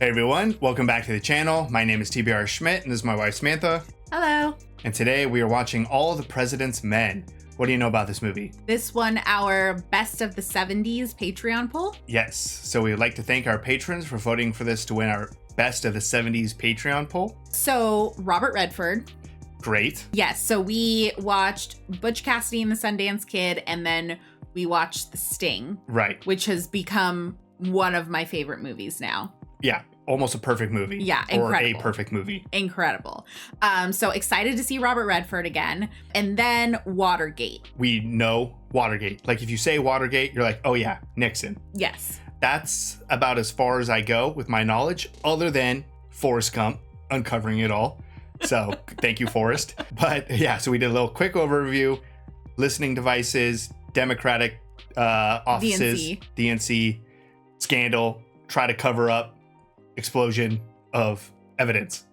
Hey everyone, welcome back to the channel. My name is TBR Schmitt and this is my wife Samantha. Hello. And today we are watching All the President's Men. What do you know about this movie? This won our Best of the 70s Patreon poll. Yes, so we would like to thank our patrons for voting for this to win our Best of the 70s Patreon poll. So Robert Redford. Great. Yes, so we watched Butch Cassidy and the Sundance Kid, and then we watched The Sting. Right. Which has become one of my favorite movies now. Yeah, almost a perfect movie. Yeah, incredible. Or a perfect movie. Incredible. So excited to see Robert Redford again. And then Watergate. We know Watergate. Like if you say Watergate, you're like, oh yeah, Nixon. Yes. That's about as far as I go with my knowledge, other than Forrest Gump uncovering it all. So thank you, Forrest. But yeah, so we did a little quick overview, listening devices, Democratic offices, DNC, scandal, try to cover up, explosion of evidence.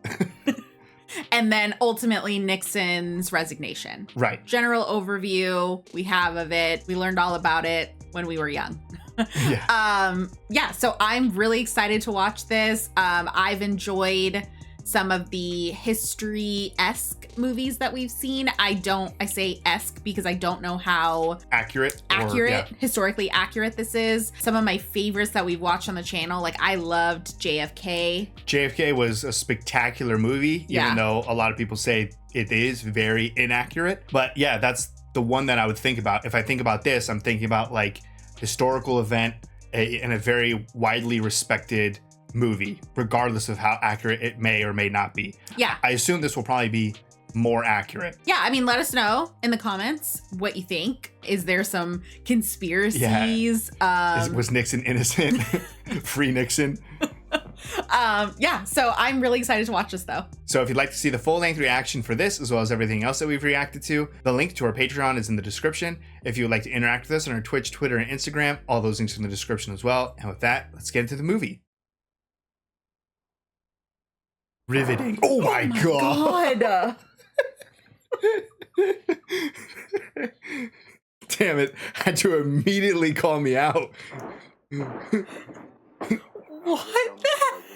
And then ultimately Nixon's resignation. Right. General overview we have of it. We learned all about it when we were young. Yeah. So I'm really excited to watch this. I've enjoyed some of the history-esque movies that we've seen. I say esque because I don't know how historically accurate this is. Some of my favorites that we've watched on the channel, like I loved JFK. JFK was a spectacular movie, even though a lot of people say it is very inaccurate. But yeah, that's the one that I would think about. If I think about this, I'm thinking about like historical event and a very widely respected movie, regardless of how accurate it may or may not be. Yeah. I assume this will probably be more accurate. Yeah, I mean, let us know in the comments what you think. Is there some conspiracies? Yeah. Was Nixon innocent? Free Nixon? So I'm really excited to watch this though. So if you'd like to see the full-length reaction for this, as well as everything else that we've reacted to, the link to our Patreon is in the description. If you would like to interact with us on our Twitch, Twitter, and Instagram, all those links are in the description as well. And with that, let's get into the movie. Riveting. Oh my God. Damn it. Had to immediately call me out. What the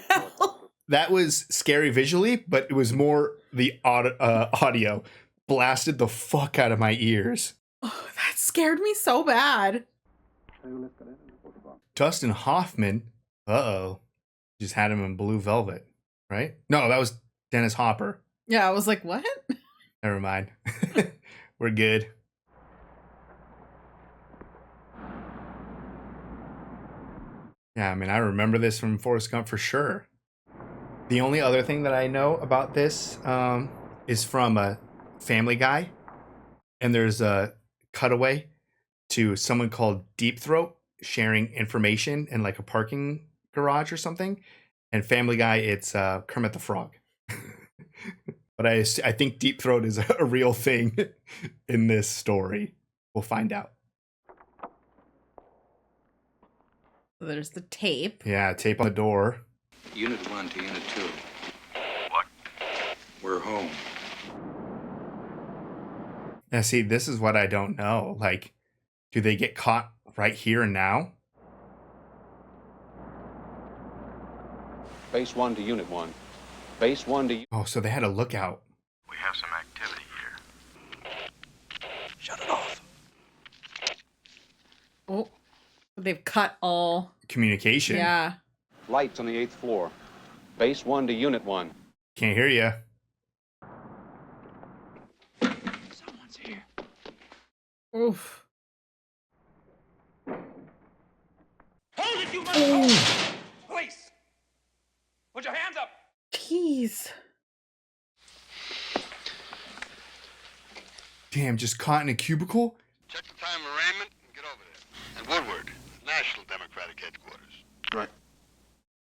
hell? That was scary visually, but it was more the audio blasted the fuck out of my ears. Oh, that scared me so bad. Dustin Hoffman. Uh-oh. Just had him in Blue Velvet, right? No, that was Dennis Hopper. Yeah, I was like, what? Never mind. We're good. Yeah, I mean, I remember this from Forrest Gump for sure. The only other thing that I know about this is from a Family Guy. And there's a cutaway to someone called Deep Throat sharing information in like a parking garage or something. And Family Guy, it's Kermit the Frog. But I think Deep Throat is a real thing in this story. We'll find out. There's the tape. Yeah, tape on the door. Unit 1 to Unit 2. What? We're home. Now, see, this is what I don't know. Like, do they get caught right here and now? Base 1 to Unit 1. Base 1 to... Oh, so they had a lookout. We have some activity here. Shut it off. Oh, they've cut all Communication. Yeah. Lights on the 8th floor. Base 1 to Unit 1. Can't hear you. Someone's here. Oof. Hold it, you motherfucker! Police! Put your hands up! Jeez. Damn, just caught in a cubicle? Check the time of arraignment and get over there. And Woodward, National Democratic Headquarters. Right.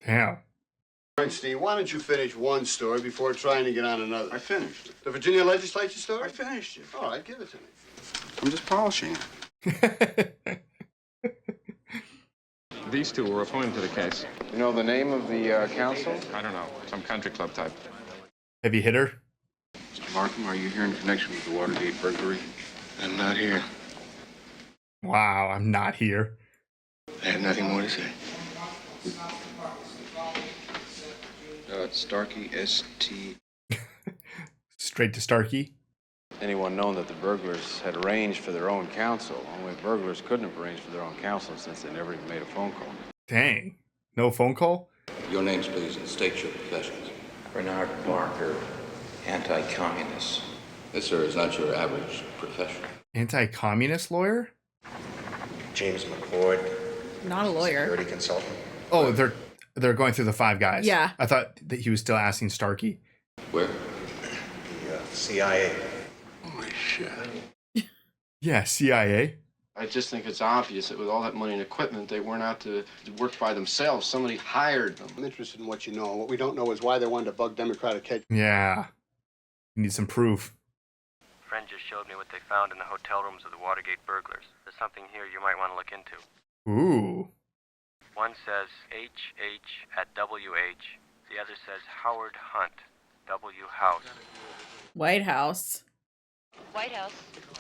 Damn. All right, Steve, why don't you finish one story before trying to get on another? I finished it. The Virginia legislature story? I finished it. All right, give it to me. I'm just polishing it. These two were appointed to the case. You know the name of the council? I don't know, some country club type. Have you hit her? Mr. Markham, are you here in connection with the Watergate burglary? I'm not here. Wow, I'm not here. I have nothing more to say. It's Starkey, S-T... Straight to Starkey. Anyone known that the burglars had arranged for their own counsel? Only burglars couldn't have arranged for their own counsel since they never even made a phone call. Dang. No phone call? Your names, please, and state your professions. Bernard Barker, anti-communist. This, sir, is not your average professional. Anti-communist lawyer? James McCord, Not a lawyer. security consultant. Oh, they're going through the five guys. Yeah. I thought that he was still asking Starkey. Where? The CIA. Holy shit. Yeah, CIA. I just think it's obvious that with all that money and equipment, they weren't out to work by themselves. Somebody hired them. I'm interested in what you know. What we don't know is why they wanted to bug Democratic head. Yeah. You need some proof. Friend just showed me what they found in the hotel rooms of the Watergate burglars. There's something here you might want to look into. Ooh. One says H.H. at W.H. The other says Howard Hunt, W. House. White House. White House.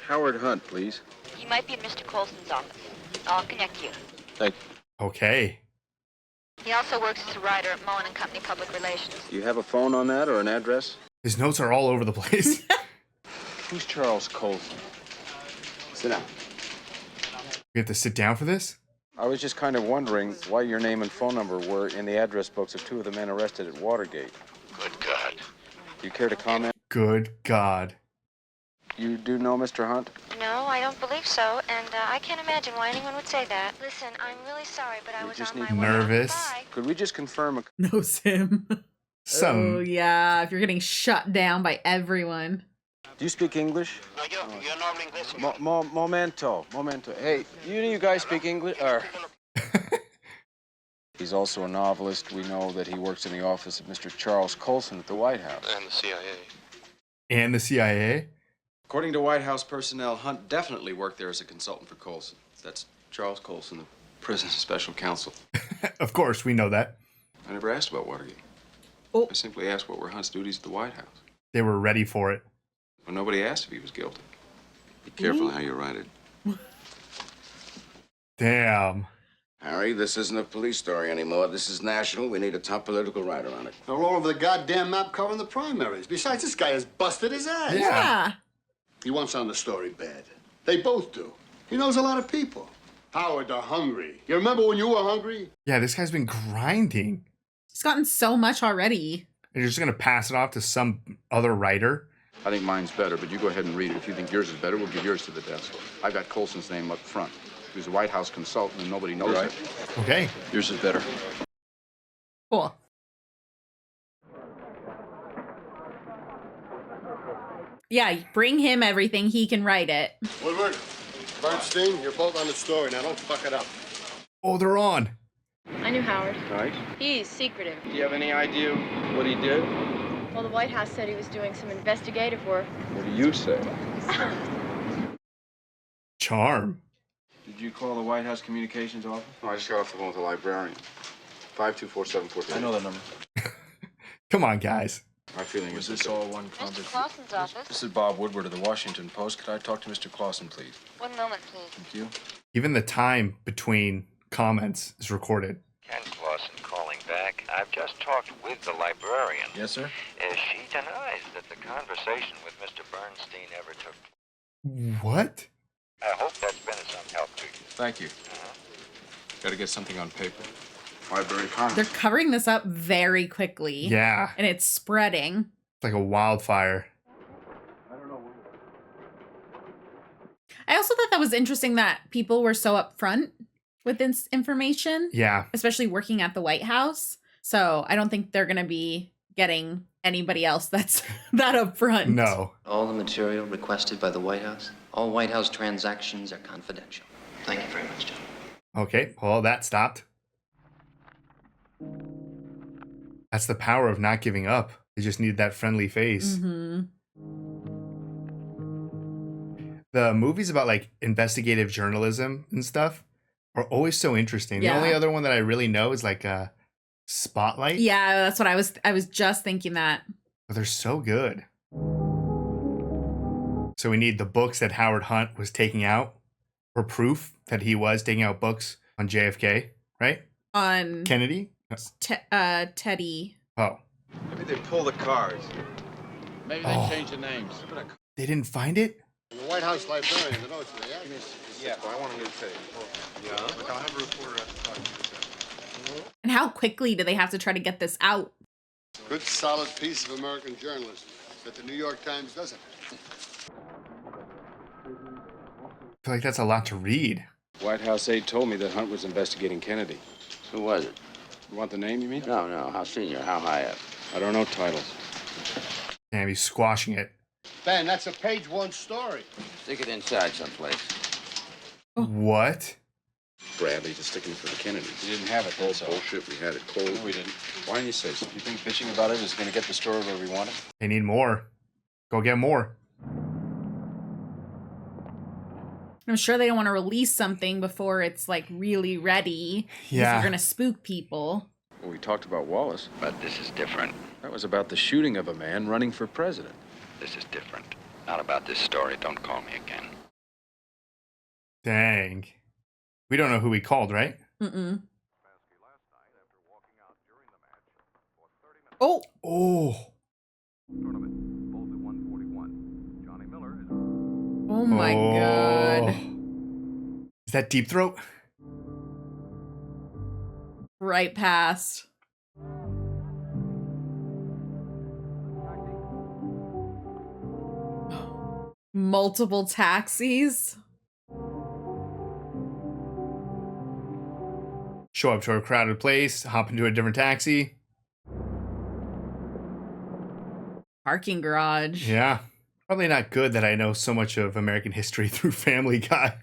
Howard Hunt, please. He might be in Mr. Colson's office. I'll connect you. Thank you. Okay. He also works as a writer at Mullen & Company Public Relations. Do you have a phone on that or an address? His notes are all over the place. Who's Charles Colson? Sit down. We have to sit down for this? I was just kind of wondering why your name and phone number were in the address books of two of the men arrested at Watergate. Good God. Do you care to comment? Good God. You do know Mr. Hunt? No, I don't believe so, and I can't imagine why anyone would say that. Listen, I'm really sorry, but I We was just on my need- way out. Nervous. Bye. Could we just confirm a... Knows him. Some. Oh, yeah. If you're getting shut down by everyone. Do you speak English? You're normally English. Momento. Hey, you guys speak English? Or... He's also a novelist. We know that he works in the office of Mr. Charles Colson at the White House. And the CIA. And the CIA? According to White House personnel, Hunt definitely worked there as a consultant for Colson. That's Charles Colson, the prison's special counsel. Of course, we know that. I never asked about Watergate. Oh. I simply asked what were Hunt's duties at the White House. They were ready for it. Well, nobody asked if he was guilty. Be careful how you write it. Damn. Harry, this isn't a police story anymore. This is national. We need a top political writer on it. They're all over the goddamn map covering the primaries. Besides, this guy has busted his ass. Yeah. He wants on the story bad. They both do. He knows a lot of people. Howard, they're hungry. You remember when you were hungry? Yeah, this guy's been grinding. He's gotten so much already. And you're just going to pass it off to some other writer? I think mine's better, but you go ahead and read it. If you think yours is better, we'll give yours to the desk. I've got Colson's name up front. He was a White House consultant and nobody knows it. Okay. Yours is better. Cool. Yeah, bring him everything. He can write it. Woodward, Bernstein, you're both on the story. Now, don't fuck it up. Oh, they're on. I knew Howard. Right? He's secretive. Do you have any idea what he did? Well, the White House said he was doing some investigative work. What do you say? Charm. Did you call the White House communications office? No, I just got off the phone with the librarian. 52474. I know that number. Come on, guys. My feeling Was is this all one conversation? Mr. Clausen's office. This is Bob Woodward of the Washington Post. Could I talk to Mr. Clausen, please? 1 moment, please. Thank you. Even the time between comments is recorded. Ken Clausen calling back. I've just talked with the librarian. Yes, sir? She denies that the conversation with Mr. Bernstein ever took place. What? I hope that's been of some help to you. Thank you. Got to get something on paper. Library comment. They're covering this up very quickly. Yeah. And it's spreading. It's like a wildfire. I also thought that was interesting that people were so upfront with this information, Yeah. especially working at the White House. So I don't think they're going to be getting anybody else that's that upfront. No. All the material requested by the White House, all White House transactions are confidential. Thank you very much, John. Okay. Well, that stopped. That's the power of not giving up. They just need that friendly face. Mm-hmm. The movies about like investigative journalism and stuff are always so interesting. Yeah. The only other one that I really know is like Spotlight. Yeah, that's what I was just thinking that. But they're so good. So we need the books that Howard Hunt was taking out for proof that he was taking out books on JFK, right? On Kennedy? Teddy. Oh. Maybe they pull the cards. Maybe they changed the names. They didn't find it? The White House librarian, the notes they have. Yeah, I want to take. Yeah? Look, I'll have a reporter at the party. And how quickly do they have to try to get this out? Good, solid piece of American journalism that the New York Times doesn't. I feel like that's a lot to read. White House aide told me that Hunt was investigating Kennedy. Who was it? You want the name, you mean? No. How senior? How high up? I don't know titles. Damn, he's squashing it. Ben, that's a page one story. Stick it inside someplace. What? Bradley just sticking for the Kennedys. We didn't have it, that's all. Bullshit, we had it cold. No, we didn't. Why didn't you say so? You think bitching about it is going to get the story where we want it? They need more. Go get more. I'm sure they don't want to release something before it's like really ready. Yeah. You're going to spook people. Well, we talked about Wallace. But this is different. That was about the shooting of a man running for president. This is different. Not about this story. Don't call me again. Dang. We don't know who he called, right? Mm-mm. Oh. Oh. Oh my God. Is that Deep Throat? Right past. Multiple taxis. Show up to a crowded place, hop into a different taxi. Parking garage. Yeah. Probably not good that I know so much of American history through Family Guy.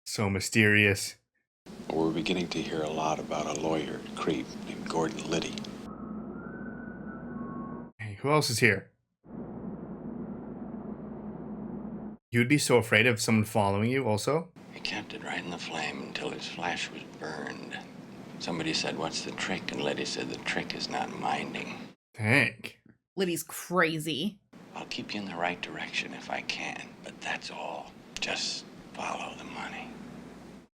So mysterious. We're beginning to hear a lot about a lawyer, creep, named Gordon Liddy. Hey, who else is here? You'd be so afraid of someone following you also? He kept it right in the flame until his flash was burned. Somebody said, "What's the trick?" And Letty said, "The trick is not minding." Dang. Liddy's crazy. I'll keep you in the right direction if I can, but that's all. Just follow the money.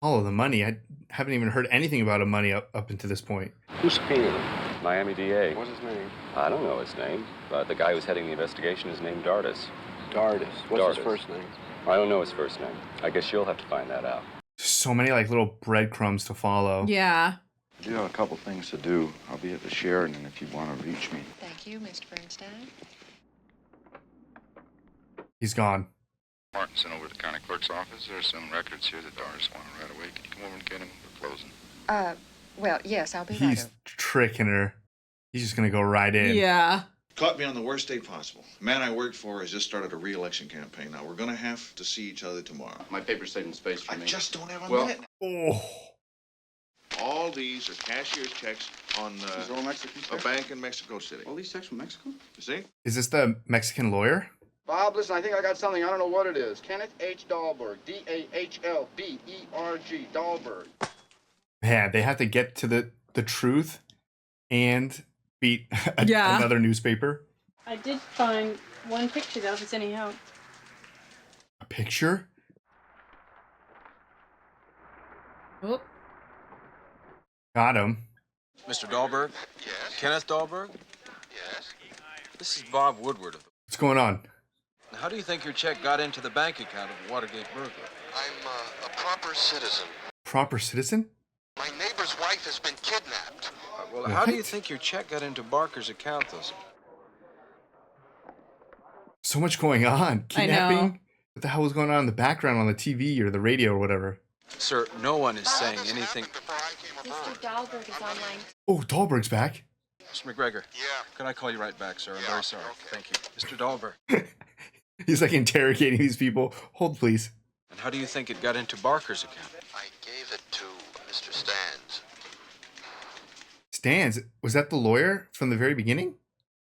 Follow the money? I haven't even heard anything about a money up until this point. Who's subpoenaed him? Miami DA. What's his name? I don't know his name, but the guy who's heading the investigation is named Dardis. Dardis. What's his Dardis. first name? I don't know his first name. I guess you'll have to find that out. So many like little breadcrumbs to follow. Yeah. I do have a couple things to do. I'll be at the Sheraton if you want to reach me. Thank you, Mr. Bernstein. He's gone. Martinson over at the county clerk's office. There's some records here that Doris wanted right away. Can you come over and get them? We're closing. Well, yes, I'll be right He's over. tricking her. He's just gonna go right in. Yeah. Caught me on the worst day possible. The man I worked for has just started a re-election campaign. Now, we're going to have to see each other tomorrow. My paper stayed in space for I me. just don't have a Well- minute. Oh. All these are cashier's checks on These are all Mexican a checks? bank in Mexico City. All these checks from Mexico? You see? Is this the Mexican lawyer? Bob, listen, I think I got something. I don't know what it is. Kenneth H. Dahlberg. D-A-H-L-B-E-R-G. Dahlberg. Man, they have to get to the truth and beat Yeah. another newspaper. I did find one picture, though, if it's any help. A picture? Oh. Got him. Mr. Dahlberg? Yes? Kenneth Dahlberg? Yes? This is Bob Woodward. What's going on? How do you think your check got into the bank account of the Watergate burglar? I'm a proper citizen. Proper citizen? My neighbor's wife has been kidnapped. Well, how do you What? think your check got into Barker's account, though? So much going on. I know. Kidnapping? What the hell was going on in the background on the TV or the radio or whatever? Sir, no one is saying anything. Mr. Dahlberg is online. Oh, Dahlberg's back. Mr. McGregor. Yeah. Can I call you right back, sir? I'm Yeah, very sorry. okay. Thank you. Mr. Dahlberg. He's like interrogating these people. Hold, please. And how do you think it got into Barker's account? I gave it to Mr. Stans. Stans, was that the lawyer from the very beginning?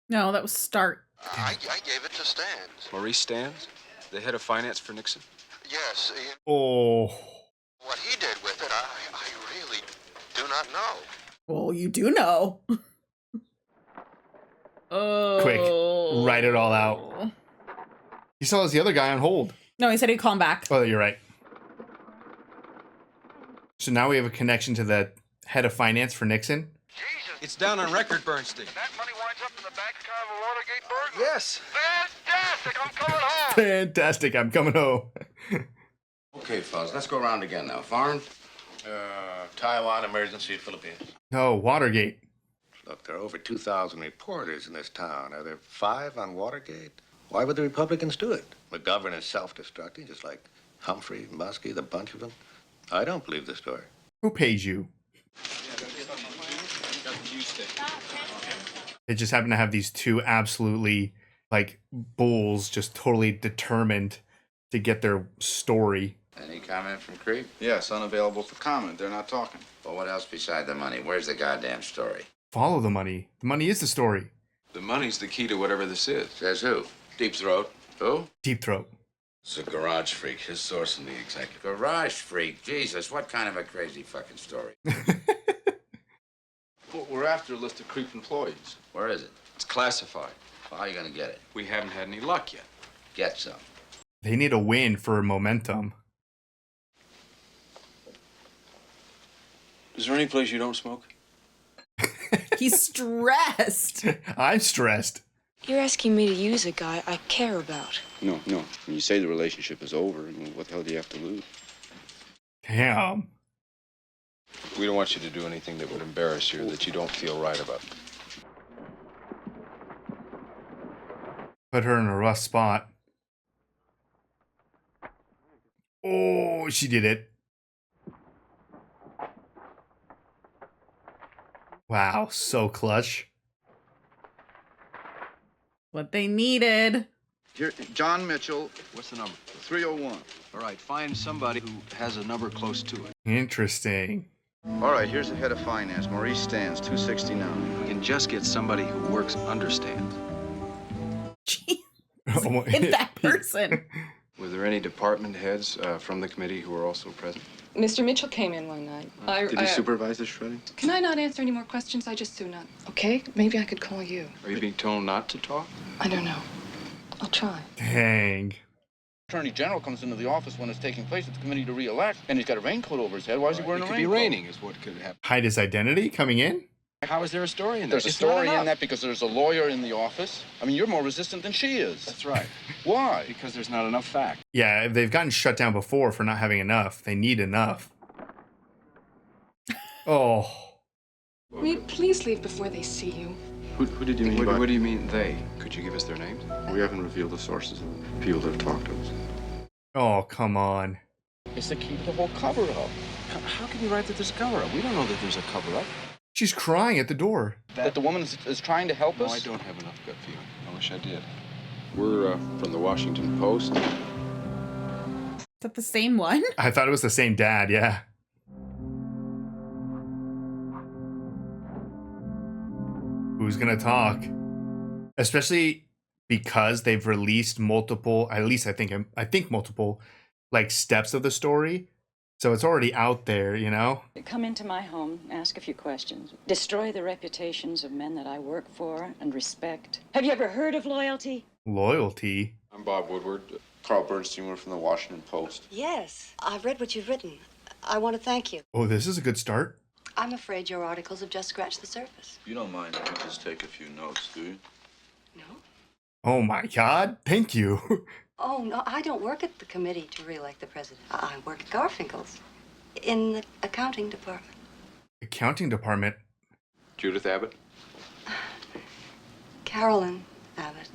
No, that was Start. I gave it to Stans. Maurice Stans? The head of finance for Nixon? Yes. Oh. What he did with it, I really do not know. Well, you do know. Oh. Quick, write it all out. He still has the other guy on hold. No, he said he'd call him back. Oh, you're right. So now we have a connection to the head of finance for Nixon. It's down on record, Bernstein. That money winds up in the bank account of a Watergate burglar. Yes. Fantastic! I'm coming home. Fantastic, I'm coming home. Okay, fellas, let's go around again now. Foreign? Taiwan, emergency, Philippines. No, Watergate. Look, there are over 2,000 reporters in this town. Are there 5 on Watergate? Why would the Republicans do it? McGovern is self-destructing, just like Humphrey, Muskie, the bunch of them. I don't believe the story. Who pays you? They just happen to have these two absolutely, like, bulls just totally determined to get their story. Any comment from Creep? Yes, unavailable for comment. They're not talking. Well, what else beside the money? Where's the goddamn story? Follow the money. The money is the story. The money's the key to whatever this is. Says who? Deep Throat. Who? Deep Throat. It's a garage freak. His source in the executive. Garage freak. Jesus, what kind of a crazy fucking story? Well, we're after a list of Creep employees. Where is it? It's classified. Well, how are you gonna get it? We haven't had any luck yet. Get some. They need a win for momentum. Is there any place you don't smoke? He's stressed. I'm stressed. You're asking me to use a guy I care about. No. When you say the relationship is over, I mean, what the hell do you have to lose? Damn. We don't want you to do anything that would embarrass you or that you don't feel right about. Put her in a rough spot. Oh, she did it. Wow, so clutch. What they needed. Here, John Mitchell, What's the number? 301. All right, find somebody who has a number close to it. Interesting. All right, here's the head of finance, Maurice Stans, 269. We can just get somebody who works understands. Hit that person. Were there any department heads from the committee who were also present? Mr. Mitchell came in one night. Did he supervise the shredding? Can I not answer any more questions? I just do not. Okay, maybe I could call you. Are you being told not to talk? I don't know. I'll try. Dang. Attorney General comes into the office when it's taking place at the committee to re-elect, and he's got a raincoat over his head. Why is he wearing a It could raincoat? be raining is what could happen. Hide his identity coming in? How is there a story in there? There's a It's not story in enough. that because there's a lawyer in the office. I mean, you're more resistant than she is. That's right. Why? Because there's not enough fact. Yeah, if they've gotten shut down before for not having enough. They need enough. Oh. Will you please leave before they see you? Who did you mean by... What do you mean, they? Could you give us their names? We haven't revealed the sources of the people that have talked to us. Oh, come on. It's to keep the whole cover-up. How can you write that there's a cover-up? We don't know that there's a cover-up. She's crying at the door. That the woman is trying to help No, us? I don't have enough gut feeling. I wish I did. We're from the Washington Post. Is that the same one? I thought it was the same dad, yeah. Who's gonna talk? Especially because they've released multiple, at least I think multiple, like, steps of the story. So it's already out there, you know? Come into my home, ask a few questions, destroy the reputations of men that I work for and respect. Have you ever heard of loyalty? Loyalty? I'm Bob Woodward. Carl Bernstein, we're from the Washington Post. Yes, I've read what you've written. I want to thank you. Oh, this is a good start. I'm afraid your articles have just scratched the surface. You don't mind if we just take a few notes, do you? No? Oh my God, thank you. Oh, no, I don't work at the committee to re-elect the president. I work at Garfinkel's in the accounting department. Accounting department? Judith Abbott? Carolyn Abbott.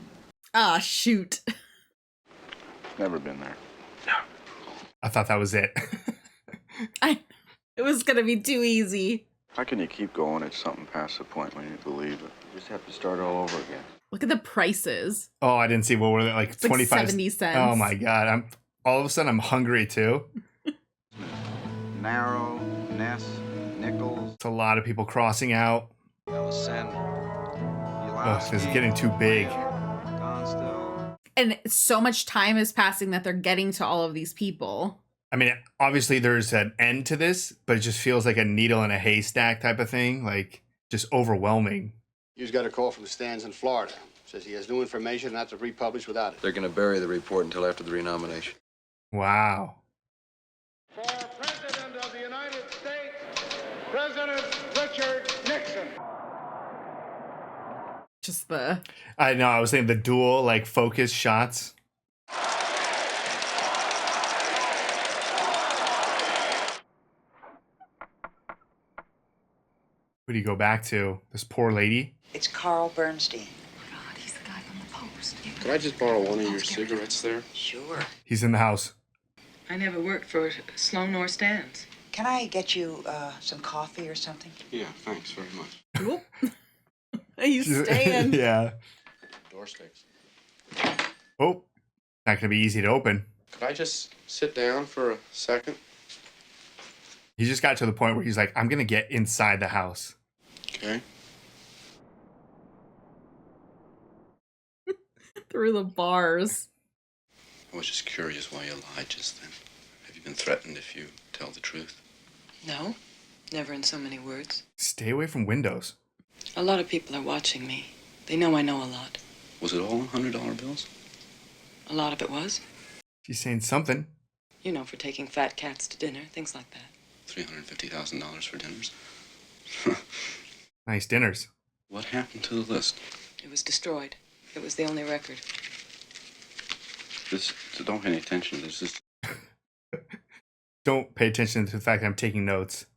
Ah, shoot. Never been there. I thought that was it. It was gonna be too easy. How can you keep going at something past the point when you believe it? You just have to start all over again. Look at the prices. Oh, I didn't see. What were they, like, It's 25 like 70 cents. Oh my God, all of a sudden I'm hungry too. Narrow, Ness, Nichols, It's a lot of people crossing out. Alessandro, Oh, this is getting too big. Donstill. And so much time is passing that they're getting to all of these people. I mean, obviously there's an end to this, but it just feels like a needle in a haystack type of thing. Like, just overwhelming. He's got a call from Stans in Florida. Says he has new information not to republish without it. They're going to bury the report until after the renomination. Wow. For President of the United States. President Richard Nixon. Just the... I know, I was thinking the dual, like, focus shots. Who do you go back to? This poor lady? It's Carl Bernstein. God, he's the guy from the Post. Could I just borrow one of your cigarettes there? Sure. He's in the house. I never worked for Sloan or Stans. Can I get you some coffee or something? Yeah, thanks very much. He's staying. Yeah. Door sticks. Oh, not gonna be easy to open. Could I just sit down for a second? He just got to the point where he's like, I'm gonna get inside the house. Okay. Through the bars. I was just curious why you lied just then. Have you been threatened if you tell the truth? No, never in so many words. Stay away from windows. A lot of people are watching me. They know I know a lot. Was it all $100 bills? A lot of it was. She's saying something. You know, for taking fat cats to dinner, things like that. $350,000 for dinners. Nice dinners. What happened to the list? It was destroyed. It was the only record. Don't pay any attention to this. Don't pay attention to the fact that I'm taking notes.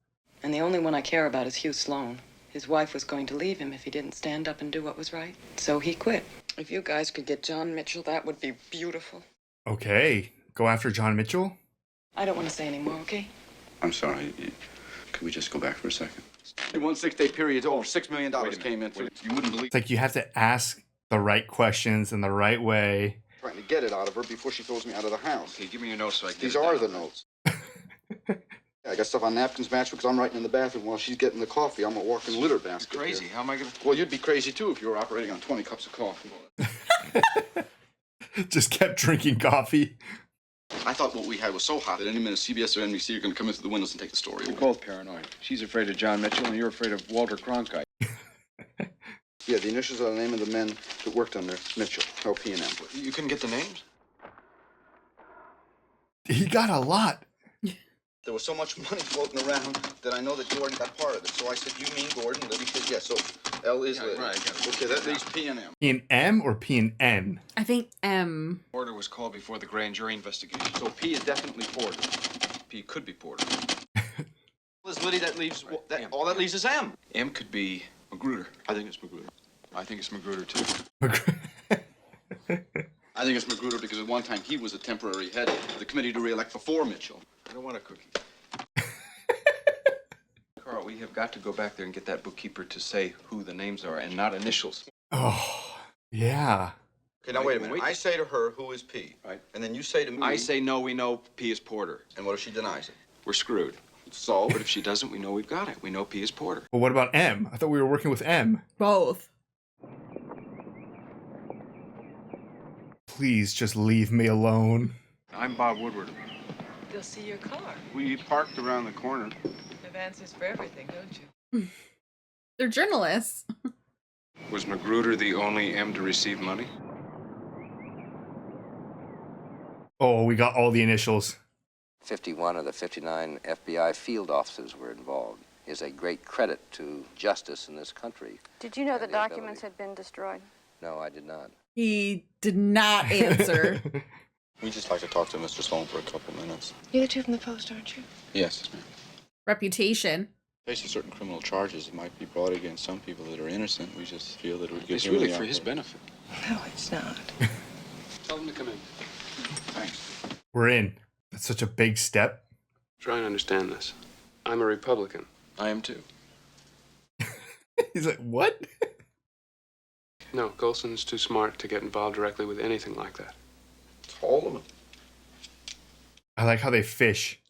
And the only one I care about is Hugh Sloan. His wife was going to leave him if he didn't stand up and do what was right. So he quit. If you guys could get John Mitchell, that would be beautiful. Okay, go after John Mitchell? I don't want to say any more, okay? I'm sorry. Could we just go back for a second? In 1 6-day period, over $6 million came in. You wouldn't believe. It's like you have to ask the right questions in the right way. Trying to get it out of her before she throws me out of the house. Okay, give me your notes so I can. These are the notes. Yeah, I got stuff on napkins matched because I'm writing in the bathroom while she's getting the coffee. I'm a walking litter basket. It's crazy. Here. How am I gonna? Well, you'd be crazy too if you were operating on 20 cups of coffee. Just kept drinking coffee. I thought what we had was so hot that any minute CBS or NBC are going to come in through the windows and take the story. You're both paranoid. She's afraid of John Mitchell, and you're afraid of Walter Cronkite. Yeah, the initials are the name of the men that worked on there. Mitchell, LP&M. You couldn't get the names? He got a lot. There was so much money floating around that I know that Gordon got part of it. So I said, you mean Gordon? Libby said, yes. So L is Libby. Right, okay, that leaves P and M. P and M or P and N? I think M. Porter was called before the grand jury investigation. So P is definitely Porter. P could be Porter. Liz Liddy, that leaves all that leaves is M. M could be Magruder. I think it's Magruder. I think it's Magruder too. I think it's Magruder because at one time he was a temporary head of the committee to re-elect before Mitchell. I don't want a cookie. Carl, we have got to go back there and get that bookkeeper to say who the names are and not initials. Oh, yeah. Okay, now wait a minute. I say to her, who is P? Right. And then you say to me... I say no, we know P is Porter. And what if she denies it? We're screwed. So? But if she doesn't, we know we've got it. We know P is Porter. Well, what about M? I thought we were working with M. Both. Please just leave me alone. I'm Bob Woodward. They'll see your car. We parked around the corner. You have answers for everything, don't you? They're journalists. Was Magruder the only M to receive money? Oh, we got all the initials. 51 of the 59 FBI field officers were involved. Is a great credit to justice in this country. Did you know the documents had been destroyed? No, I did not. He did not answer. We'd just like to talk to Mr. Sloan for a couple minutes. You're the two from the Post, aren't you? Yes, ma'am. Reputation. Facing certain criminal charges that might be brought against some people that are innocent. We just feel that it would give It's him really the for his benefit. No, it's not. Tell him to come in. Thanks. We're in. That's such a big step. Try and understand this. I'm a Republican. I am too. He's like, what? No, Golson's too smart to get involved directly with anything like that. It's all of them. I like how they fish.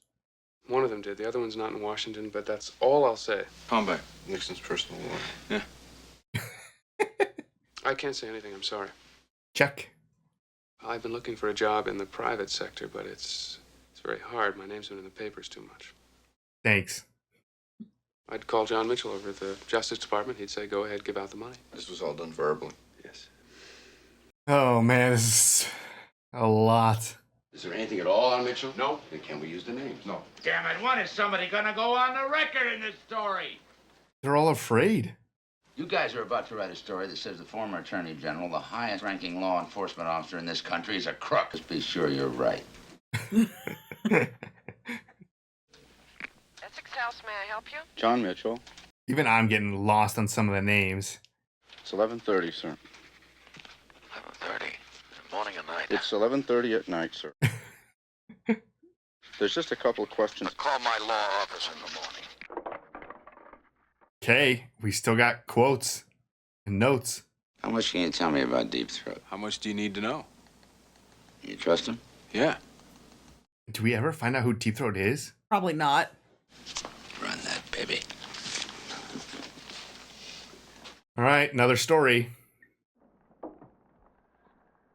One of them did. The other one's not in Washington, but that's all I'll say. Combat. Nixon's personal lawyer. Yeah. I can't say anything. I'm sorry. Check. I've been looking for a job in the private sector, but it's very hard. My name's been in the papers too much. Thanks. I'd call John Mitchell over at the Justice Department. He'd say, go ahead, give out the money. This was all done verbally. Yes. Oh, man, this is a lot. Is there anything at all on Mitchell? No. Then can we use the names? No. Damn it, when is somebody gonna go on the record in this story? They're all afraid. You guys are about to write a story that says the former Attorney General, the highest-ranking law enforcement officer in this country, is a crook. Just be sure you're right. Essex House, may I help you? John Mitchell. Even I'm getting lost on some of the names. It's 11:30, sir. 11:30. Morning or night? It's 11:30 at night, sir. There's just a couple of questions. Call my law office in the morning. Okay, we still got quotes and notes. How much can you tell me about Deep Throat? How much do you need to know? You trust him? Yeah. Do we ever find out who Deep Throat is? Probably not. Run that, baby. All right, another story.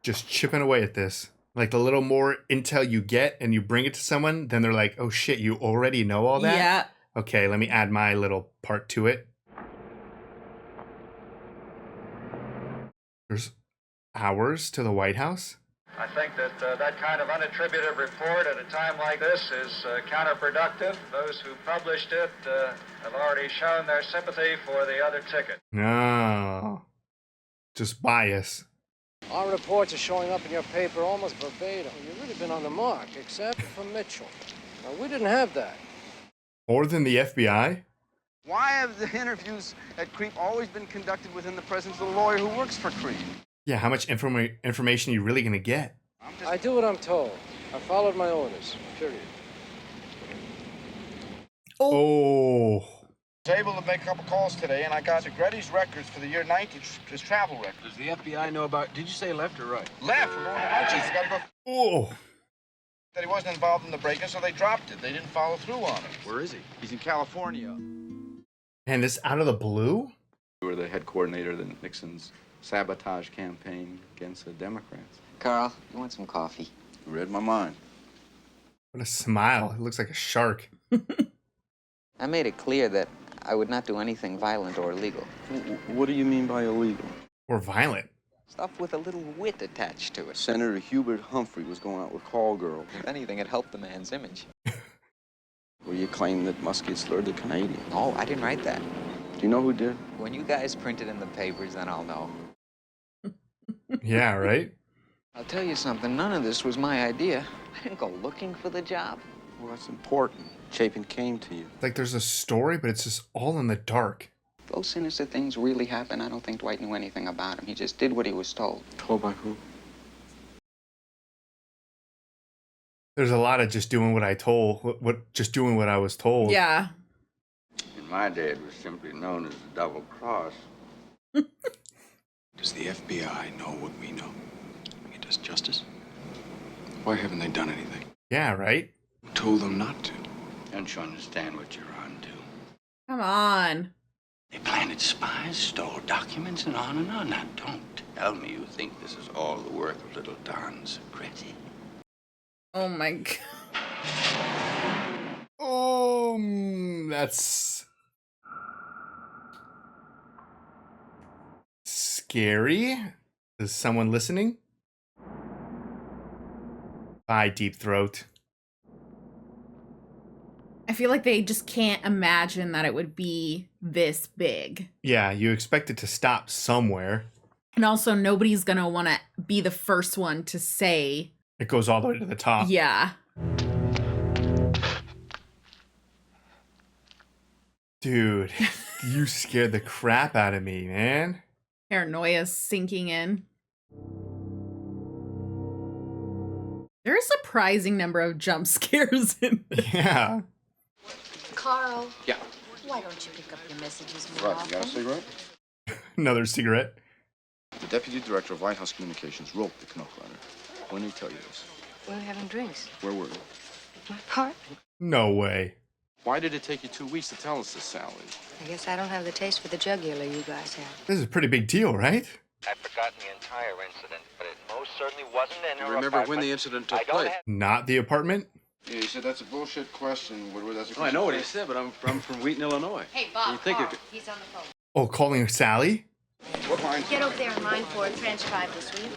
Just chipping away at this. Like the little more intel you get and you bring it to someone, then they're like, oh shit, you already know all that? Yeah. Okay, let me add my little part to it. There's hours to the White House? I think that that kind of unattributed report at a time like this is counterproductive. Those who published it have already shown their sympathy for the other ticket. No. Just bias. Our reports are showing up in your paper almost verbatim. You've really been on the mark, except for Mitchell. Now, we didn't have that. More than the FBI? Why have the interviews at Creep always been conducted within the presence of the lawyer who works for Creep? Yeah, how much information are you really going to get? I do what I'm told. I followed my orders, period. Oh. I was able to make a couple calls today, and I got Segretti's records for the year 90, his travel records. Does the FBI know about... Did you say left or right? Left. We're going to Archie's. Got book Oh. that he wasn't involved in the break-in, so they dropped it. They didn't follow through on it. Where is he? He's in California. And this out of the blue? You were the head coordinator of the Nixon's sabotage campaign against the Democrats. Carl, you want some coffee? You read my mind. What a smile. It looks like a shark. I made it clear that I would not do anything violent or illegal. What do you mean by illegal? Or violent. Stuff with a little wit attached to it. Senator Hubert Humphrey was going out with call girl. If anything, it helped the man's image. Where you claim that Muskie slurred the Canadian. No, I didn't write that. Do you know who did? When you guys print it in the papers, then I'll know. Yeah, right? I'll tell you something, none of this was my idea. I didn't go looking for the job. Well, that's important. Chapin came to you. Like there's a story, but it's just all in the dark. If those sinister things really happened, I don't think Dwight knew anything about him. He just did what he was told. Told by who? There's a lot of just doing what I told, just doing what I was told. Yeah. In my day, it was simply known as the double cross. Does the FBI know what we know? It does justice? Why haven't they done anything? Yeah, right? Who told them not to? Don't you understand what you're on to? Come on. They planted spies, stole documents, and on and on. Now, don't tell me you think this is all the work of little Don Segretti. Oh my god. Oh, that's scary. Is someone listening? Bye, Deep Throat. I feel like they just can't imagine that it would be this big. Yeah, you expect it to stop somewhere. And also, nobody's gonna want to be the first one to say it goes all the way to the top. Yeah. Dude, you scared the crap out of me, man. Paranoia's sinking in. There are a surprising number of jump scares in this. Yeah. Carl. Yeah. Why don't you pick up your messages more Right, you got a often? cigarette? Another cigarette. The Deputy Director of White House Communications wrote the Knock letter. When did he tell you this? We were having drinks. Where were you? My apartment. No way. Why did it take you 2 weeks to tell us this, Sally? I guess I don't have the taste for the jugular you guys have. This is a pretty big deal, right? I've forgotten the entire incident, but it most certainly wasn't in her Remember apartment. when the incident took I don't place? Not the apartment? Yeah, he said that's a bullshit question. That's a Oh, I know what he said, but I'm from Wheaton, Illinois. Hey, Bob, You think Carl, it- he's on the phone. Oh, calling Sally? What line? Get over there and line for and transcribe this, will you?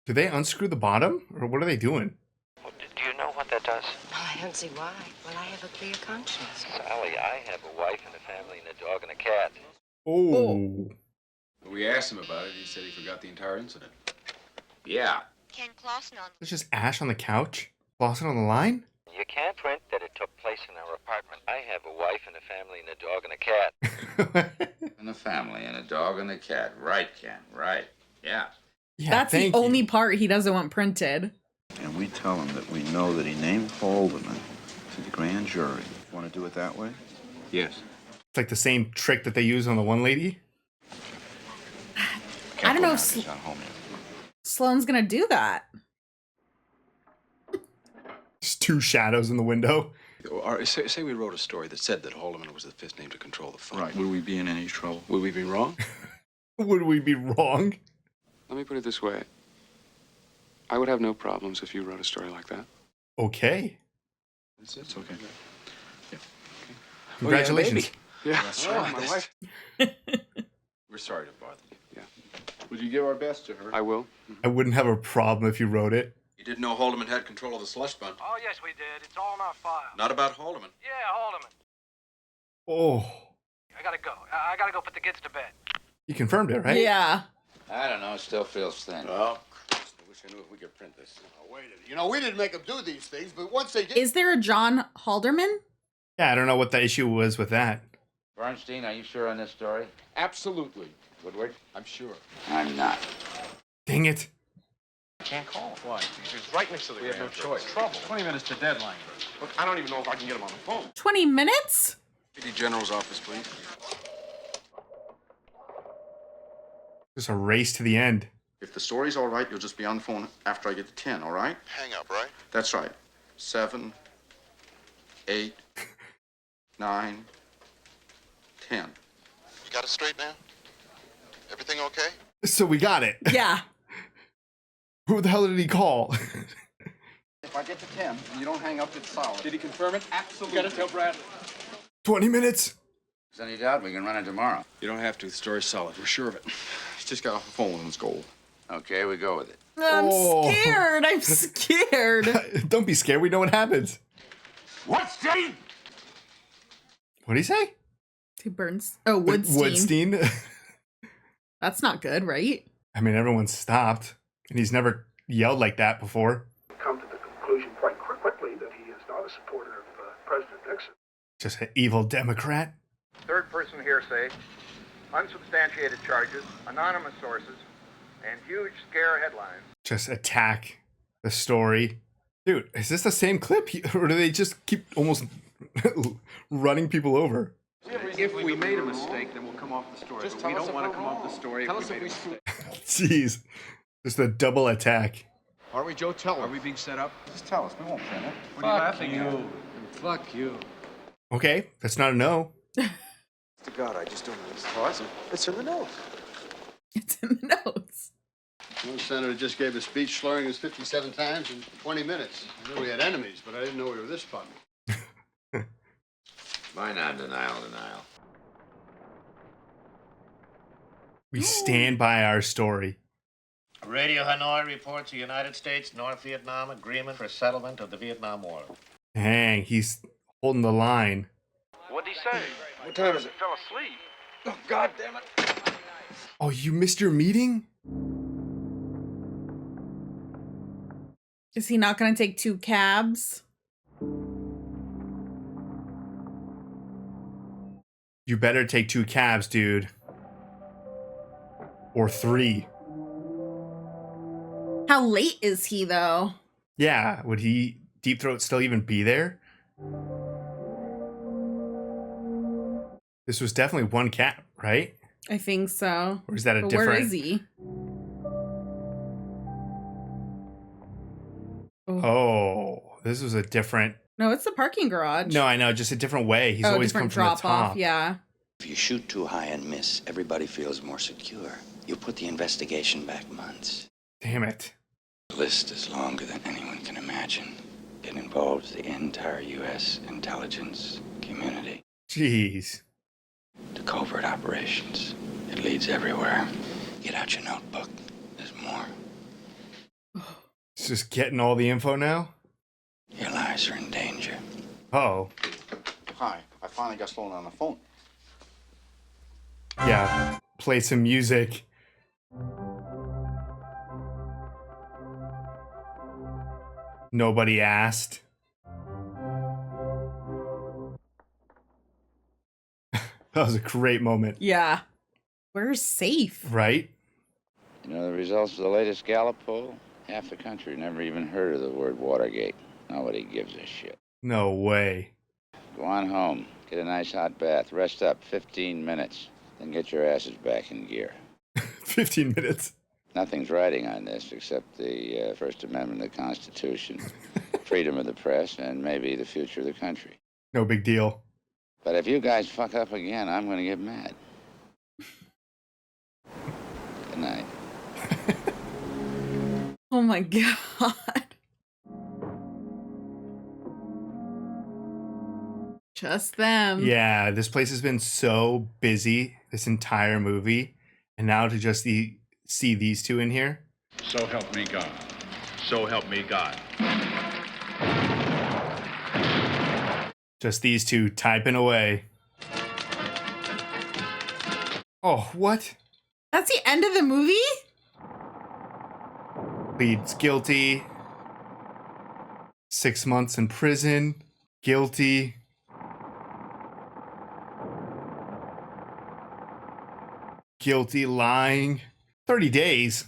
Do they unscrew the bottom? Or what are they doing? Do you know what that does? I don't see why. Well, I have a clear conscience. Sally, I have a wife and a family and a dog and a cat. Oh. We asked him about it. He said he forgot the entire incident. Yeah. Ken Clausen on. There's just Ash on the couch? Clausen on the line? You can't print that it took place in our apartment. I have a wife and a family and a dog and a cat. And a family and a dog and a cat. Right, Ken. Right. Yeah. Yeah, That's the thank you. only part he doesn't want printed. And we tell him that we know that he named Haldeman to the grand jury. Want to do it that way? Yes. It's like the same trick that they use on the one lady. I don't know if Sloane's gonna do that. Just two shadows in the window. Or say we wrote a story that said that Haldeman was the fifth name to control the phone. Right. Would we be in any trouble? Would we be wrong? Would we be wrong? Let me put it this way. I would have no problems if you wrote a story like that. Okay. It's okay. Yeah. Congratulations. Yeah. That's right. My wife. We're sorry to bother you. Yeah. Would you give our best to her? I will. I wouldn't have a problem if you wrote it. You didn't know Haldeman had control of the slush fund. Oh, yes, we did. It's all in our file. Not about Haldeman. Yeah, Haldeman. Oh. I gotta go. I gotta go put the kids to bed. You confirmed it, right? Yeah. I don't know. It still feels thin. Well, I wish I knew if we could print this. Oh, wait a minute. You know, we didn't make them do these things, but once they did... Is there a John Halderman? Yeah, I don't know what the issue was with that. Bernstein, are you sure on this story? Absolutely. Woodward? I'm sure. I'm not. Dang it. Can't call him. Why? He's right next to the We have no choice. Trouble. 20 minutes to deadline. Look, I don't even know if I can get him on the phone. 20 minutes? Deputy General's office, please. Just a race to the end. If the story's all right, you'll just be on the phone after I get to 10, all right? Hang up, right? That's right. 7, 8, 9, 10. You got it straight now? Everything okay? So we got it. Yeah. Who the hell did he call? If I get to 10 and you don't hang up, it's solid. Did he confirm it? Absolutely. You gotta tell Bradley. 20 minutes. If there's any doubt, we can run it tomorrow. You don't have to. The story's solid. We're sure of it. He's just got off the phone with his goal. Okay, we go with it. I'm Oh. scared. I'm scared. Don't be scared. We know what happens. What's Dave? What'd he say? Who burns? Oh, Woodstein. Woodstein. That's not good, right? I mean, everyone stopped. And he's never yelled like that before. Come to the conclusion quite quickly that he is not a supporter of President Nixon. Just an evil Democrat. Third person hearsay, unsubstantiated charges, anonymous sources, and huge scare headlines. Just attack the story. Dude, is this the same clip? Or do they just keep almost running people over? If we made a mistake, then we'll come off the story. Just But we tell us don't if want to we're come off wrong. the story Tell if us we if made a we mistake. Jeez. Just a double attack. Aren't we, Joe? Tell us. Are we being set up? Just tell us. We won't print it. What are you laughing at? Fuck you. Okay, that's not a no. To God, I just don't know this cause. It's in the notes. It's in the notes. One senator just gave a speech slurring us 57 times in 20 minutes. I knew we had enemies, but I didn't know we were this funny. Why not denial? We stand by our story. Radio Hanoi reports the United States-North Vietnam agreement for settlement of the Vietnam War. Dang, he's holding the line. What'd he say? What time is it? Fell asleep. Oh, God damn it. Oh, you missed your meeting? Is he not going to take 2 cabs? You better take 2 cabs, dude. Or 3. How late is he, though? Yeah, would Deep Throat still even be there? This was definitely 1 cab, right? I think so. Or is that a But different... Where is he? Oh, this was a different... No, it's the parking garage. No, I know, just a different way. He's always come from the top. Yeah. If you shoot too high and miss, everybody feels more secure. You put the investigation back months. Damn it. The list is longer than anyone can imagine. It involves the entire U.S. intelligence community. Jeez. To covert operations. It leads everywhere. Get out your notebook. There's more. It's just getting all the info now. Your lives are in danger. Oh. Hi, I finally got stolen on the phone. Yeah, play some music. Nobody asked. That was a great moment. Yeah. We're safe. Right? You know the results of the latest Gallup poll? Half the country never even heard of the word Watergate. Nobody gives a shit. No way. Go on home, get a nice hot bath, rest up 15 minutes, then get your asses back in gear. 15 minutes. Nothing's riding on this except the First Amendment of the Constitution, freedom of the press, and maybe the future of the country. No big deal. But if you guys fuck up again, I'm going to get mad. Good night. Oh my God. Just them. Yeah, this place has been so busy this entire movie. And now to just see these two in here. So help me God. So help me God. Just these two typing away. Oh, what? That's the end of the movie? Pleads guilty. 6 months in prison. Guilty. Guilty, lying. 30 days.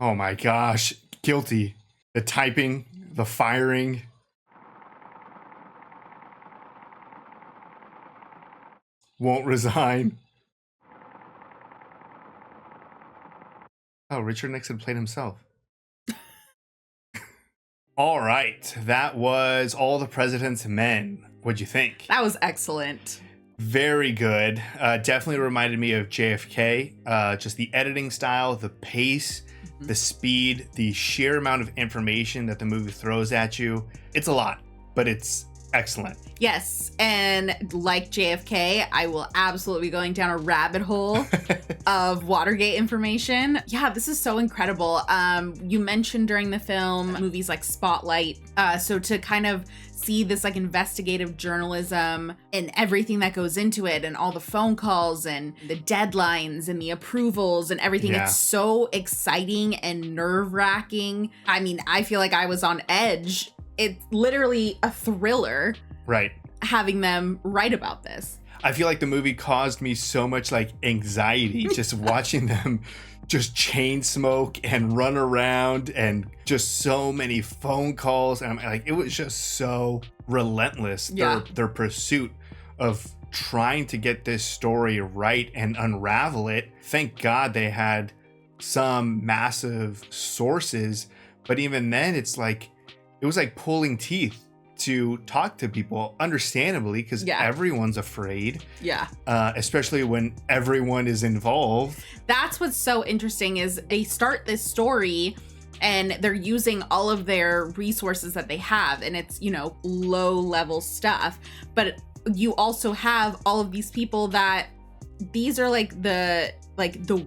Oh my gosh. Guilty. The typing, the firing. Won't resign. Oh, Richard Nixon played himself. All right. That was All the President's Men. What'd you think? That was excellent. Very good. Definitely reminded me of JFK. Just the editing style, the pace, the speed, the sheer amount of information that the movie throws at you. It's a lot, but it's excellent. Yes, and like JFK, I will absolutely be going down a rabbit hole of Watergate information. Yeah, this is so incredible. You mentioned during the film movies like Spotlight. So to kind of see this like investigative journalism and everything that goes into it and all the phone calls and the deadlines and the approvals and everything. Yeah. It's so exciting and nerve-wracking. I mean, I feel like I was on edge. It's literally a thriller. Right. Having them write about this. I feel like the movie caused me so much like anxiety just watching them just chain smoke and run around and just so many phone calls. And I'm like, it was just so relentless. Yeah. Their pursuit of trying to get this story right and unravel it. Thank God they had some massive sources, but even then it was like pulling teeth to talk to people, understandably, because everyone's afraid. Yeah. Especially when everyone is involved. That's what's so interesting is they start this story and they're using all of their resources that they have, and it's, you know, low level stuff. But you also have all of these people that these are like the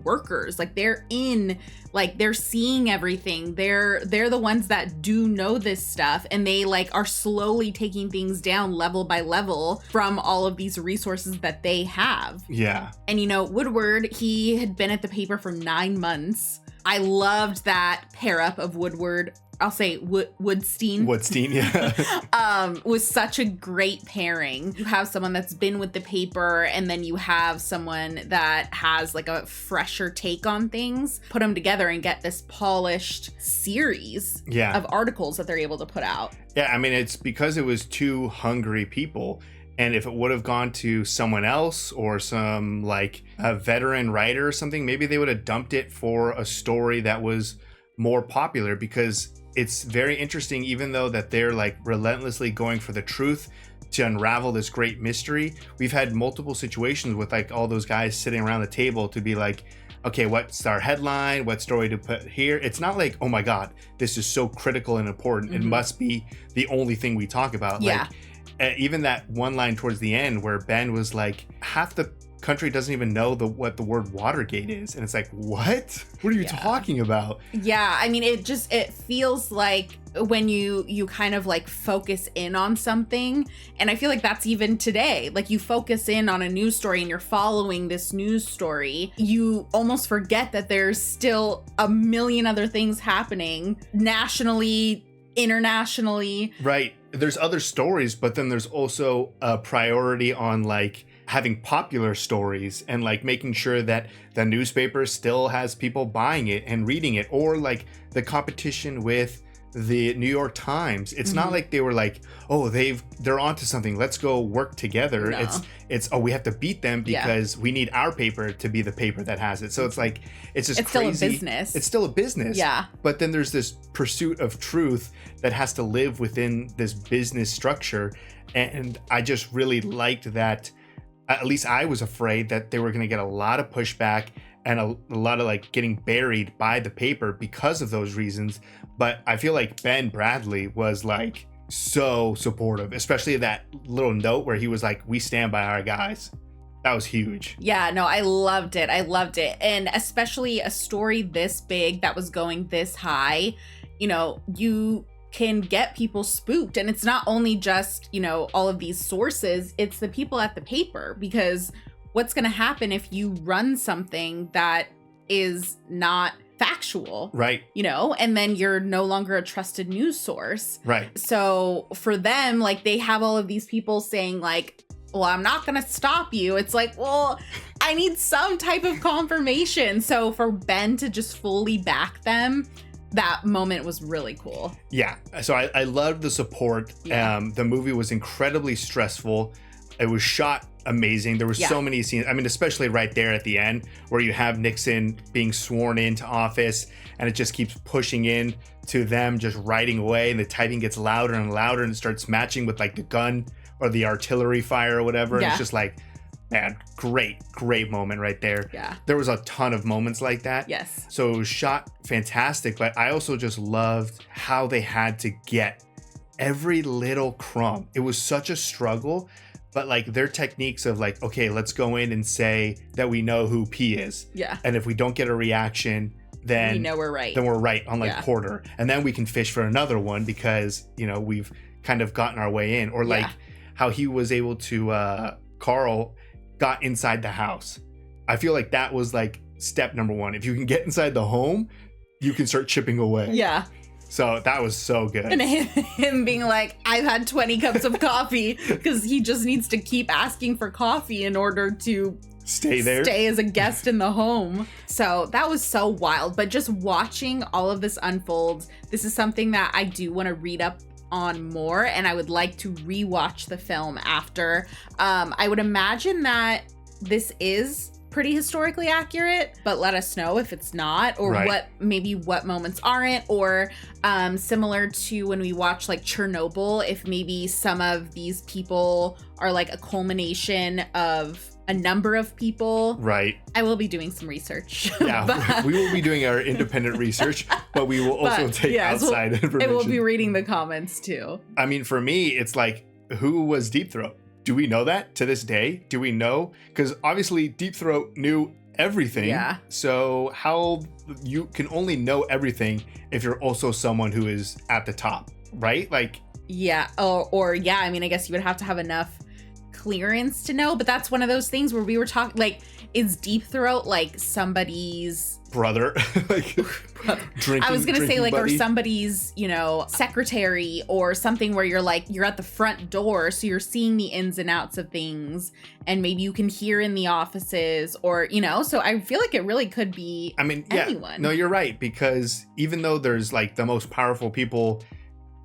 workers, like they're in, like they're seeing everything. They're the ones that do know this stuff, and they like are slowly taking things down level by level from all of these resources that they have. Yeah. And you know, Woodward, he had been at the paper for 9 months. I loved that pair up of Woodward. I'll say Woodstein. Woodstein, yeah. Was such a great pairing. You have someone that's been with the paper, and then you have someone that has like a fresher take on things. Put them together and get this polished series of articles that they're able to put out. Yeah, I mean, it's because it was two hungry people. And if it would have gone to someone else or some like a veteran writer or something, maybe they would have dumped it for a story that was more popular, because it's very interesting, even though that they're like relentlessly going for the truth to unravel this great mystery. We've had multiple situations with like all those guys sitting around the table to be like, okay, what's our headline? What story to put here? It's not like, oh my God, this is so critical and important. It must be the only thing we talk about. Yeah. Like even that one line towards the end where Ben was like, half the country doesn't even know what the word Watergate is. And it's like, what are you talking about? Yeah, I mean, it feels like when you kind of like focus in on something, and I feel like that's even today, like you focus in on a news story and you're following this news story, you almost forget that there's still a million other things happening nationally, internationally. Right. There's other stories, but then there's also a priority on like having popular stories and like making sure that the newspaper still has people buying it and reading it, or like the competition with the New York Times. It's not like they were like, oh, they're onto something, let's go work together. No. It's oh, we have to beat them because we need our paper to be the paper that has it. So it's like, it's just crazy. Still a business. It's still a business. Yeah. But then there's this pursuit of truth that has to live within this business structure. And I just really liked that. At least I was afraid that they were going to get a lot of pushback and a lot of like getting buried by the paper because of those reasons. But I feel like Ben Bradley was like so supportive, especially that little note where he was like, we stand by our guys. That was huge. Yeah, no, I loved it. And especially a story this big that was going this high, you know, you can get people spooked. And it's not only just, you know, all of these sources, it's the people at the paper, because what's going to happen if you run something that is not factual? Right. You know, and then you're no longer a trusted news source. Right. So for them, like, they have all of these people saying like, well, I'm not going to stop you. It's like, well, I need some type of confirmation. So for Ben to just fully back them, that moment was really cool. Yeah. So I loved the support. Yeah. The movie was incredibly stressful. It was shot amazing. There were so many scenes. I mean, especially right there at the end where you have Nixon being sworn into office and it just keeps pushing in to them just writing away, and the typing gets louder and louder and it starts matching with like the gun or the artillery fire or whatever. And it's just like, man, great moment right there. Yeah. There was a ton of moments like that. Yes. So it was shot fantastic, but I also just loved how they had to get every little crumb. It was such a struggle, but like their techniques of like, okay, let's go in and say that we know who P is. Yeah. And if we don't get a reaction, then we know we're right. Then we're right on like Porter. And then we can fish for another one because, you know, we've kind of gotten our way in. Or like how he was able to, Carl got inside the house. I feel like that was like step number one. If you can get inside the home, you can start chipping away. Yeah. So that was so good. And him being like, I've had 20 cups of coffee, because he just needs to keep asking for coffee in order to stay there, stay as a guest in the home. So that was so wild. But just watching all of this unfold, this is something that I do want to read up on more, and I would like to rewatch the film after. I would imagine that this is pretty historically accurate, but let us know if it's not, or what moments aren't, or similar to when we watch like Chernobyl, if maybe some of these people are like a culmination of a number of people. Right. I will be doing some research. Yeah, we will be doing our independent research, but we will also take outside information. And we'll be reading the comments too. I mean, for me, it's like, who was Deep Throat? Do we know that to this day? Do we know? Because obviously Deep Throat knew everything. Yeah. So how you can only know everything if you're also someone who is at the top, right? Like. Yeah. Or yeah, I mean, I guess you would have to have enough clearance to know, but that's one of those things where we were talking, like, is Deep Throat like somebody's brother? Like drinking, I was gonna say like, buddy. or somebody's, you know, secretary or something, where you're like, you're at the front door, so you're seeing the ins and outs of things, and maybe you can hear in the offices, or, you know. So I feel like it really could be, I mean, anyone. No, you're right, because even though there's like the most powerful people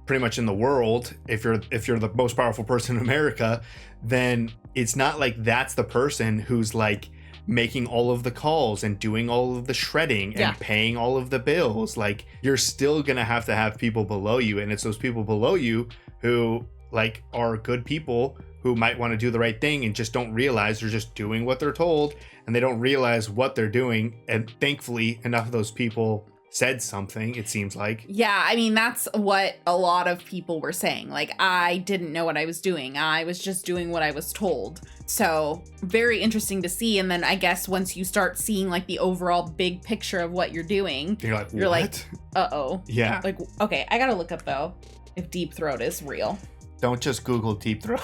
pretty much in the world, if you're the most powerful person in America, then it's not like that's the person who's like making all of the calls and doing all of the shredding and paying all of the bills. Like, you're still gonna have to have people below you, and it's those people below you who like are good people who might want to do the right thing and just don't realize they're just doing what they're told, and they don't realize what they're doing. And thankfully enough of those people said something, it seems like. Yeah, I mean, that's what a lot of people were saying. Like, I didn't know what I was doing. I was just doing what I was told. So very interesting to see. And then I guess once you start seeing like the overall big picture of what you're doing, you're like, uh-oh. Yeah. Like, okay, I gotta look up though if deep throat is real. Don't just Google deep throat.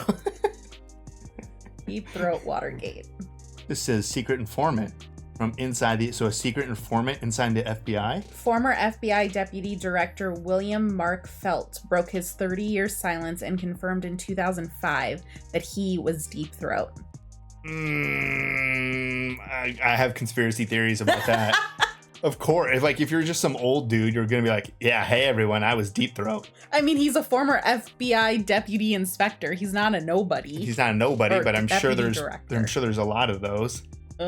Deep throat Watergate. This says secret informant from inside a secret informant inside the FBI. Former FBI Deputy Director William Mark Felt broke his 30-year silence and confirmed in 2005 that he was deep throat. I have conspiracy theories about that. Of course. If you're just some old dude, you're going to be like, yeah, hey, everyone, I was deep throat. I mean, he's a former FBI deputy inspector. He's not a nobody. He's not a nobody, but I'm sure there's a lot of those. I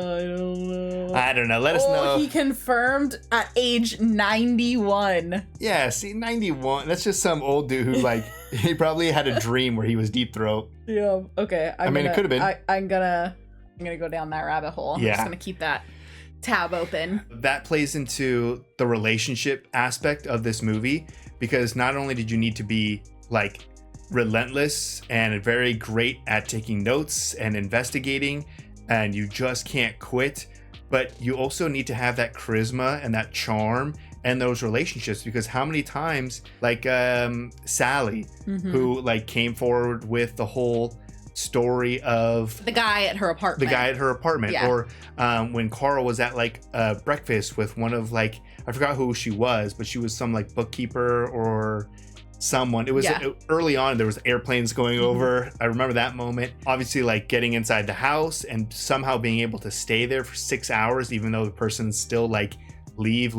don't know. Let us know. He confirmed at age 91. Yeah, see, 91. That's just some old dude who, he probably had a dream where he was deep throat. Yeah. Okay. It could have been. I'm gonna go down that rabbit hole. Yeah. I'm just gonna keep that tab open. That plays into the relationship aspect of this movie, because not only did you need to be relentless and very great at taking notes and investigating, and you just can't quit, but you also need to have that charisma and that charm and those relationships, because how many times Sally, who came forward with the whole story of the guy at her apartment, yeah. Or when Carl was at breakfast with one of I forgot who she was, but she was some bookkeeper or someone. It was early on. There was airplanes going over. I remember that moment. Obviously, getting inside the house and somehow being able to stay there for 6 hours, even though the person's still leave.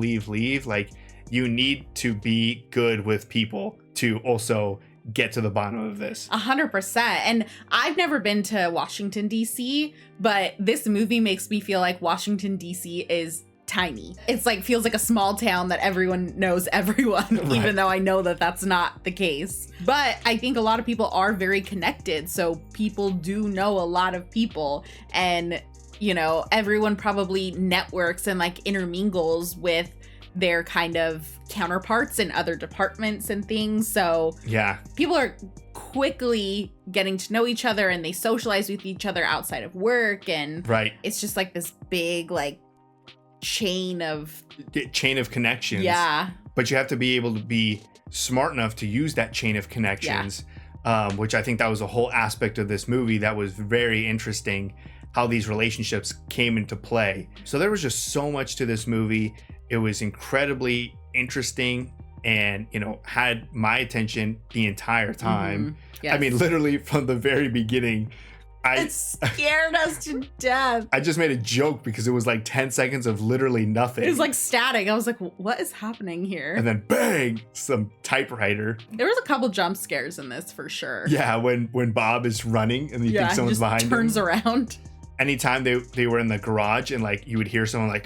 You need to be good with people to also get to the bottom of this. 100%. And I've never been to Washington, D.C., but this movie makes me feel like Washington, D.C. is tiny. It's feels like a small town that everyone knows everyone, right. Even though I know that that's not the case. But I think a lot of people are very connected. So people do know a lot of people, and, everyone probably networks and intermingles with their kind of counterparts in other departments and things. So yeah, people are quickly getting to know each other, and they socialize with each other outside of work. And right. It's just this big, chain of connections. Yeah. But you have to be able to be smart enough to use that chain of connections, which I think that was a whole aspect of this movie that was very interesting, how these relationships came into play. So there was just so much to this movie. It was incredibly interesting and, had my attention the entire time. Yes. I mean, literally from the very beginning. It scared us to death. I just made a joke because it was 10 seconds of literally nothing. It was static. I was like, what is happening here? And then bang, some typewriter. There was a couple jump scares in this for sure. Yeah, when Bob is running and you think someone's behind him. Turns around. Anytime they were in the garage and you would hear someone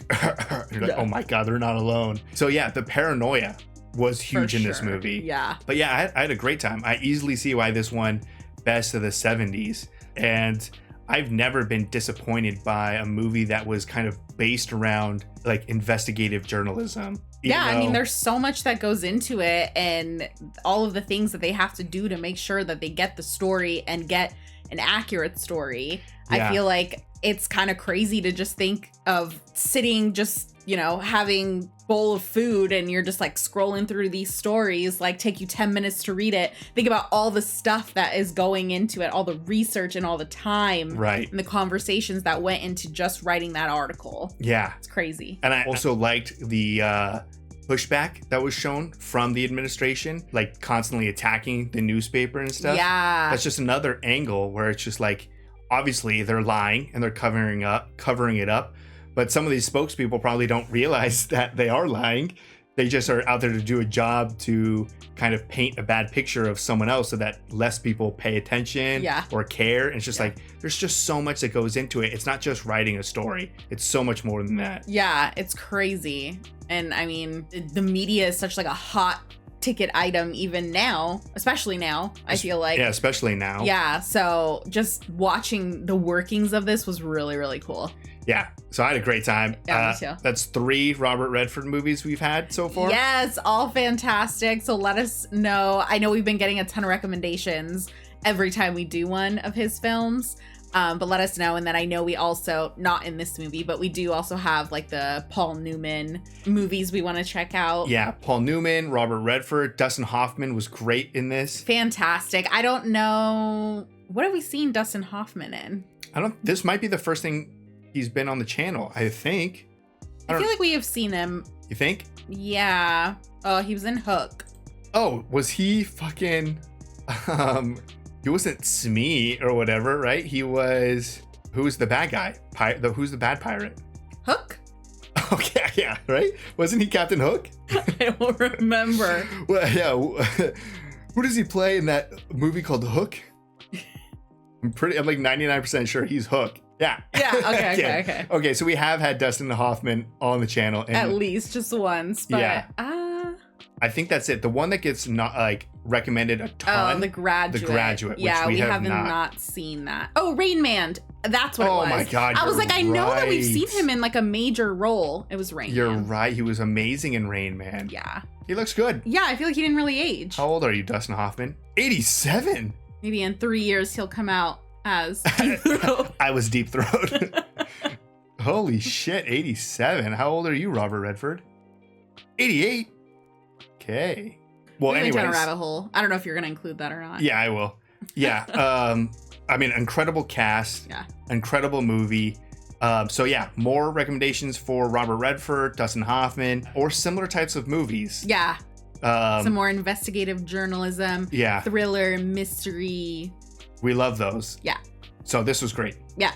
you're like, oh my God, they're not alone. So yeah, the paranoia was huge in this movie. Yeah. But yeah, I had a great time. I easily see why this won Best of the 70s. And I've never been disappointed by a movie that was kind of based around investigative journalism. Yeah, I mean, there's so much that goes into it, and all of the things that they have to do to make sure that they get the story and get an accurate story. Yeah. I feel like it's kind of crazy to just think of sitting just, having bowl of food and you're just scrolling through these stories, take you 10 minutes to read it. Think about all the stuff that is going into it, all the research and all the time, right, and the conversations that went into just writing that article. Yeah, it's crazy. And I also liked the pushback that was shown from the administration, constantly attacking the newspaper and stuff. Yeah, that's just another angle where it's just obviously they're lying and they're covering it up. But some of these spokespeople probably don't realize that they are lying. They just are out there to do a job to kind of paint a bad picture of someone else so that less people pay attention or care. And it's just there's just so much that goes into it. It's not just writing a story. It's so much more than that. Yeah, it's crazy. And I mean, the media is such a hot ticket item even now, especially now, I feel like. Yeah, especially now. Yeah, so just watching the workings of this was really, really cool. Yeah, so I had a great time. Yeah, me too. That's 3 Robert Redford movies we've had so far. Yes, all fantastic. So let us know. I know we've been getting a ton of recommendations every time we do one of his films. But let us know. And then I know we also, not in this movie, but we do also have like the Paul Newman movies we want to check out. Yeah, Paul Newman, Robert Redford, Dustin Hoffman was great in this. Fantastic. I don't know. What have we seen Dustin Hoffman in? This might be the first thing he's been on the channel, I think. I feel like we have seen him. You think? Yeah. Oh, he was in Hook. Oh, was he fucking, he wasn't Smee or whatever, right? He was, who's the bad guy? Who's the bad pirate? Hook? Okay, yeah, right? Wasn't he Captain Hook? I don't remember. Well, yeah. Who does he play in that movie called Hook? I'm like 99% sure he's Hook. Yeah. Yeah, okay. Okay, so we have had Dustin Hoffman on the channel. And at least just once, but yeah. I think that's it. The one that gets not like recommended a ton. Oh, The Graduate. The Graduate. Yeah, which we have haven't not seen that. Oh, Rain Man. That's what it was. Oh my God. I was like, I know that we've right. seen him in like a major role. It was Rain You're Man. right. He was amazing in Rain Man. Yeah. He looks good. Yeah, I feel like he didn't really age. How old are you, Dustin Hoffman? 87. Maybe in 3 years he'll come out as Deep Throat. I was Deep Throat. Holy shit, 87. How old are you, Robert Redford? 88. Okay. Well, we went down a anyways. rabbit hole. I don't know if you're gonna include that or not. Yeah, I will. Yeah. I mean, incredible cast. Yeah. Incredible movie. So yeah, more recommendations for Robert Redford, Dustin Hoffman, or similar types of movies. Yeah. Um, Some more investigative journalism. Yeah. Thriller, mystery. We love those. Yeah. So this was great. Yeah.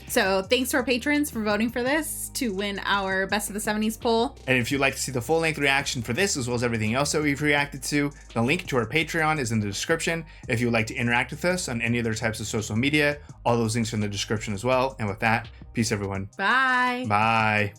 So thanks to our patrons for voting for this to win our Best of the 70s poll. And if you'd like to see the full-length reaction for this, as well as everything else that we've reacted to, the link to our Patreon is in the description. If you would like to interact with us on any other types of social media, all those links are in the description as well. And with that, peace, everyone. Bye. Bye.